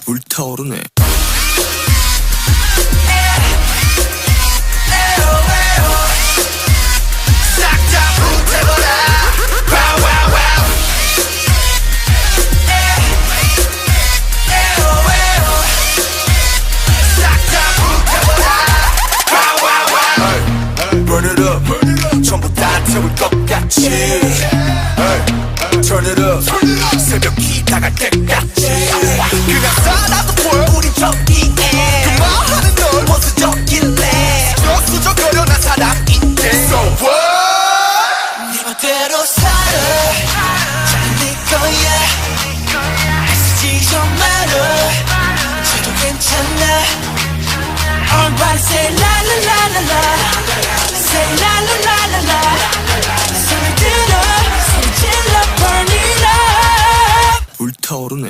불타오르네. Burn it up, 전부 다 태울 것 같이. Turn it up, 새벽이 다갈 때까지. 그냥 살아도 보여 우린 저기에. 그만하는 널 원수적일래. 수적거려 난 사람인데. So what? 네 멋대로 살아. 잘네 거야. 애쓰지 좀 말아. 저도 괜찮아. Everybody say la la la la la. Say la la la la la. 소리 들어, 소리 질러, burn it up. 불타오르네.